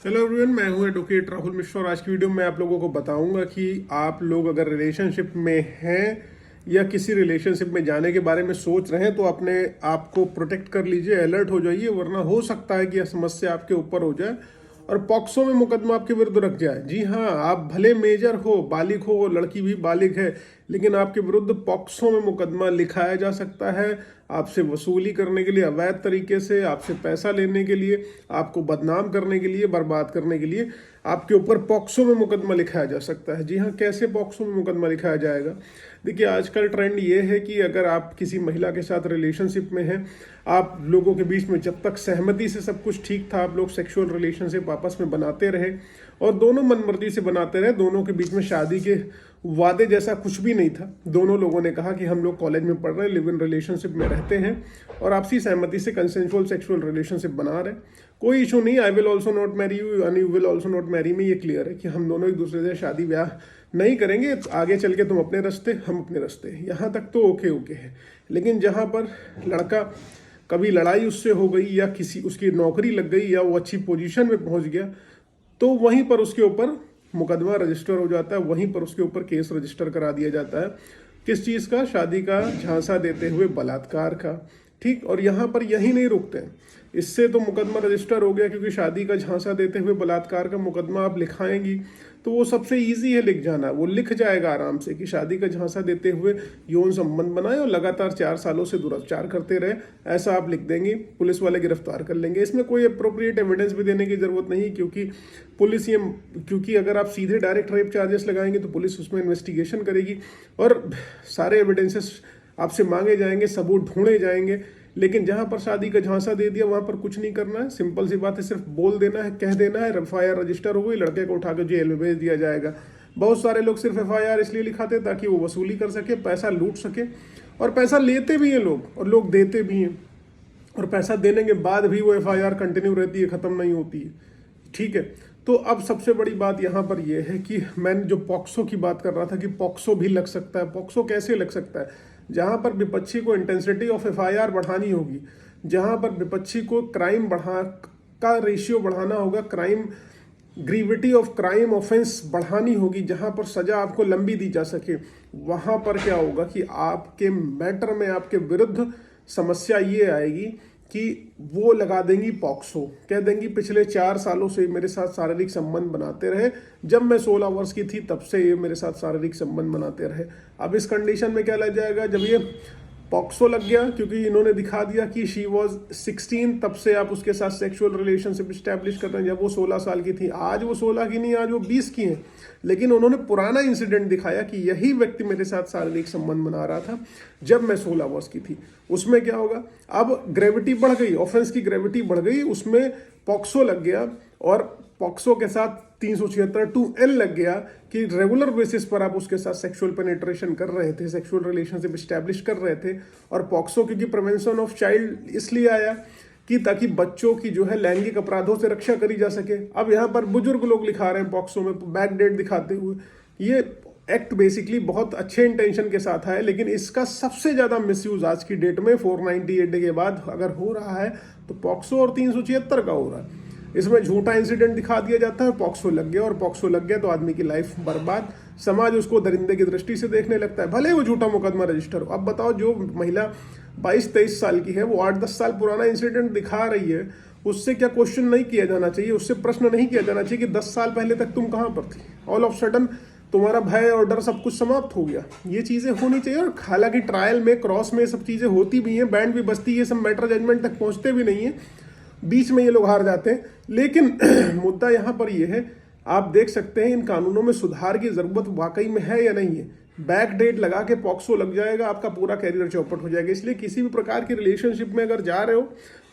Hello everyone, मैं हूं advocate Rahul Mishra और आज की वीडियो में आप लोगों को बताऊंगा कि आप लोग अगर रिलेशनशिप में हैं या किसी रिलेशनशिप में जाने के बारे में सोच रहे हैं तो अपने आप को प्रोटेक्ट कर लीजिए, अलर्ट हो जाइए, वरना हो सकता है कि यह समस्या आपके ऊपर हो जाए और पॉक्सो में मुकदमा आपके विरुद्ध रख जाए। जी हाँ, आप भले मेजर हो, बालिग हो, लड़की भी बालिग है, लेकिन आपके विरुद्ध पॉक्सो में मुकदमा लिखाया जा सकता है। आपसे वसूली करने के लिए, अवैध तरीके से आपसे पैसा लेने के लिए, आपको बदनाम करने के लिए, बर्बाद करने के लिए आपके ऊपर पॉक्सो में मुकदमा लिखाया जा सकता है। जी हाँ, कैसे पॉक्सो में मुकदमा लिखाया जाएगा? देखिए, आजकल ट्रेंड ये है कि अगर आप किसी महिला के साथ रिलेशनशिप में हैं, आप लोगों के बीच में जब तक सहमति से सब कुछ ठीक था, आप लोग सेक्सुअल रिलेशनशिप आपस में बनाते रहे और दोनों मनमर्जी से बनाते रहे, दोनों के बीच में शादी के वादे जैसा कुछ भी नहीं था। दोनों लोगों ने कहा कि हम लोग कॉलेज में पढ़ रहे हैं, लिव इन रिलेशनशिप में रहते हैं और आपसी सहमति से कंसेंशुअल सेक्सुअल रिलेशनशिप बना रहे, कोई इशू नहीं। I will also not marry you and you will also not marry me, ये क्लियर है कि हम दोनों एक दूसरे से शादी ब्याह नहीं करेंगे, आगे चल के तुम अपने रास्ते, हम अपने रास्ते, यहाँ तक तो ओके ओके है। लेकिन जहाँ पर लड़का कभी लड़ाई उससे हो गई या किसी उसकी नौकरी लग गई या वो अच्छी पोजीशन में पहुंच गया, तो वहीं पर उसके ऊपर मुकदमा रजिस्टर हो जाता है, वहीं पर उसके ऊपर केस रजिस्टर करा दिया जाता है। किस चीज़ का? शादी का झांसा देते हुए बलात्कार का। ठीक, और यहाँ पर यही नहीं रुकते हैं, इससे तो मुकदमा रजिस्टर हो गया, क्योंकि शादी का झांसा देते हुए बलात्कार का मुकदमा आप लिखाएंगी तो वो सबसे इजी है लिख जाना, वो लिख जाएगा आराम से कि शादी का झांसा देते हुए यौन संबंध बनाए और लगातार 4 सालों से दुराचार करते रहे, ऐसा आप लिख देंगे, पुलिस वाले गिरफ्तार कर लेंगे। इसमें कोई अप्रोप्रिएट एविडेंस भी देने की जरूरत नहीं, क्योंकि अगर आप सीधे डायरेक्ट रेप चार्जेस लगाएंगे तो पुलिस उसमें इन्वेस्टिगेशन करेगी और सारे एविडेंसेस आपसे मांगे जाएंगे, सबूत ढूंढे जाएंगे। लेकिन जहां पर शादी का झांसा दे दिया वहां पर कुछ नहीं करना है, सिंपल सी बात है, सिर्फ बोल देना है, कह देना है, एफआईआर रजिस्टर हो गई, लड़के को उठा के जेल में भेज दिया जाएगा। बहुत सारे लोग सिर्फ एफआईआर इसलिए लिखाते ताकि वो वसूली कर सके, पैसा लूट सके, और पैसा लेते भी हैं लोग और लोग देते भी हैं, और पैसा देने के बाद भी वो एफआईआर कंटिन्यू रहती है, खत्म नहीं होती है। ठीक है, तो अब सबसे बड़ी बात यहाँ पर यह है कि मैंने जो पॉक्सो की बात कर रहा था कि पॉक्सो भी लग सकता है। पॉक्सो कैसे लग सकता है? जहां पर विपक्षी को इंटेंसिटी ऑफ एफआईआर बढ़ानी होगी, जहां पर विपक्षी को क्राइम का रेशियो बढ़ाना होगा, क्राइम ग्रीविटी ऑफ क्राइम ऑफेंस बढ़ानी होगी, जहां पर सजा आपको लंबी दी जा सके, वहां पर क्या होगा कि आपके मैटर में आपके विरुद्ध समस्या ये आएगी कि वो लगा देंगी पॉक्सो, कह देंगी पिछले 4 सालों से मेरे साथ शारीरिक संबंध बनाते रहे, जब मैं 16 वर्ष की थी तब से ये मेरे साथ शारीरिक संबंध बनाते रहे। अब इस कंडीशन में क्या लग जाएगा? जब ये पॉक्सो लग गया, क्योंकि इन्होंने दिखा दिया कि शी वॉज 16, तब से आप उसके साथ सेक्सुअल रिलेशनशिप स्टैब्लिश कर रहे हैं, जब वो 16 साल की थी। आज वो 16 की नहीं, आज वो 20 की हैं, लेकिन उन्होंने पुराना इंसिडेंट दिखाया कि यही व्यक्ति मेरे साथ शारीरिक संबंध बना रहा था जब मैं 16 वर्ष की थी। उसमें क्या होगा? अब ग्रेविटी बढ़ गई, ऑफेंस की ग्रेविटी बढ़ गई, उसमें पॉक्सो लग गया और पॉक्सो के साथ 376(2)L लग गया कि रेगुलर बेसिस पर आप उसके साथ सेक्सुअल पेनिट्रेशन कर रहे थे, सेक्सुअल रिलेशनशिप स्टैब्लिश कर रहे थे। और पॉक्सो क्योंकि प्रिवेंशन ऑफ चाइल्ड इसलिए आया कि ताकि बच्चों की जो है लैंगिक अपराधों से रक्षा करी जा सके। अब यहाँ पर बुजुर्ग लोग लिखा रहे हैं पॉक्सो में बैक डेट दिखाते हुए। ये एक्ट बेसिकली बहुत अच्छे इंटेंशन के साथ है, लेकिन इसका सबसे ज्यादा मिसयूज आज की डेट में 498 के बाद अगर हो रहा है तो पॉक्सो और 376 का हो रहा है। इसमें झूठा इंसिडेंट दिखा दिया जाता है, पॉक्सो लग गया, और पॉक्सो लग गया तो आदमी की लाइफ बर्बाद, समाज उसको दरिंदे की दृष्टि से देखने लगता है, भले वो झूठा मुकदमा रजिस्टर हो। अब बताओ, जो महिला 22-23 साल की है, वो 8-10 साल पुराना इंसिडेंट दिखा रही है, उससे क्या क्वेश्चन नहीं किया जाना चाहिए? उससे प्रश्न नहीं किया जाना चाहिए कि 10 साल पहले तक तुम कहाँ पर थी? ऑल ऑफ सडन तुम्हारा भय और डर सब कुछ समाप्त हो गया। ये चीजें होनी चाहिए। और हालांकि ट्रायल में, क्रॉस में सब चीजें होती भी हैं, बैंड भी बजती है, सब मैटर जजमेंट तक पहुंचते भी नहीं है, बीच में ये लोग हार जाते हैं। लेकिन मुद्दा यहाँ पर ये है, आप देख सकते हैं इन कानूनों में सुधार की जरूरत वाकई में है या नहीं है। बैक डेट लगा के पॉक्सो लग जाएगा, आपका पूरा कैरियर चौपट हो जाएगा। इसलिए किसी भी प्रकार की रिलेशनशिप में अगर जा रहे हो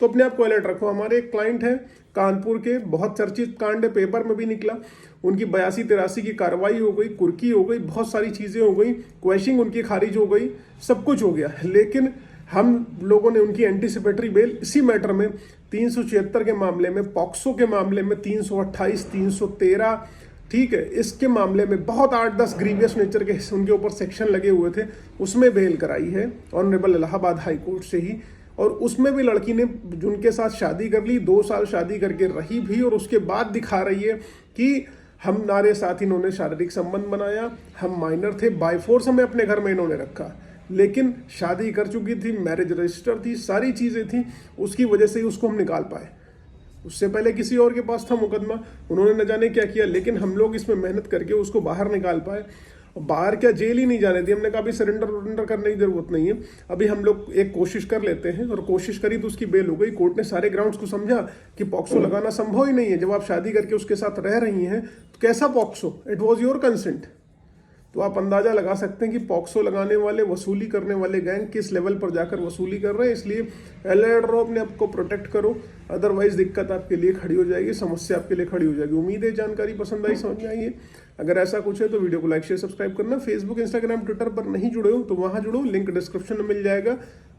तो अपने आप को अलर्ट रखो। हमारे एक क्लाइंट है कानपुर के, बहुत चर्चित कांड है, पेपर में भी निकला, उनकी 82-83 की कार्रवाई हो गई, कुर्की हो गई, बहुत सारी चीजें हो गई, क्वेश्चनिंग उनकी खारिज हो गई, सब कुछ हो गया। लेकिन हम लोगों ने उनकी एंटीसिपेटरी बेल इसी मैटर में 376 के मामले में, पॉक्सो के मामले में 328, 313, ठीक है, इसके मामले में बहुत 8-10 ग्रीवियस नेचर के उनके ऊपर सेक्शन लगे हुए थे, उसमें बेल कराई है ऑनरेबल इलाहाबाद हाई कोर्ट से ही। और उसमें भी लड़की ने जिनके साथ शादी कर ली, 2 साल शादी करके रही भी, और उसके बाद दिखा रही है कि हमारे साथ इन्होंने शारीरिक संबंध बनाया, हम माइनर थे, बाय फोर्स हमें अपने घर में इन्होंने रखा, लेकिन शादी कर चुकी थी, मैरिज रजिस्टर थी, सारी चीज़ें थी, उसकी वजह से ही उसको हम निकाल पाए। उससे पहले किसी और के पास था मुकदमा, उन्होंने न जाने क्या किया, लेकिन हम लोग इसमें मेहनत करके उसको बाहर निकाल पाए। बाहर क्या, जेल ही नहीं जाने दी हमने कहा अभी सरेंडर करने की जरूरत नहीं है, अभी हम लोग एक कोशिश कर लेते हैं, और कोशिश करी तो उसकी बेल हो गई। कोर्ट ने सारे ग्राउंड्स को समझा कि पॉक्सो लगाना संभव ही नहीं है, जब आप शादी करके उसके साथ रह रही हैं तो कैसा POCSO, it was your consent. तो आप अंदाजा लगा सकते हैं कि पॉक्सो लगाने वाले, वसूली करने वाले गैंग किस लेवल पर जाकर वसूली कर रहे हैं। इसलिए एलर्ट अपने आप को प्रोटेक्ट करो, अदरवाइज दिक्कत आपके लिए खड़ी हो जाएगी, समस्या आपके लिए खड़ी हो जाएगी। उम्मीद है जानकारी पसंद आई, समझ में आई है। अगर ऐसा कुछ है तो वीडियो को लाइक शेयर सब्सक्राइब करना। फेसबुक इंस्टाग्राम ट्विटर पर नहीं जुड़े हो तो वहां जुड़ो, लिंक डिस्क्रिप्शन में मिल जाएगा।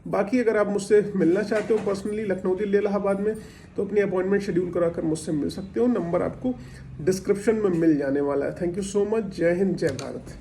बाकी अगर आप मुझसे मिलना चाहते हो पर्सनली लखनऊ दिल्ली इलाहाबाद में, तो अपनी अपॉइंटमेंट शेड्यूल कराकर मुझसे मिल सकते हो। नंबर आपको डिस्क्रिप्शन में मिल जाने वाला है। Thank you so much. जय हिंद, जय भारत।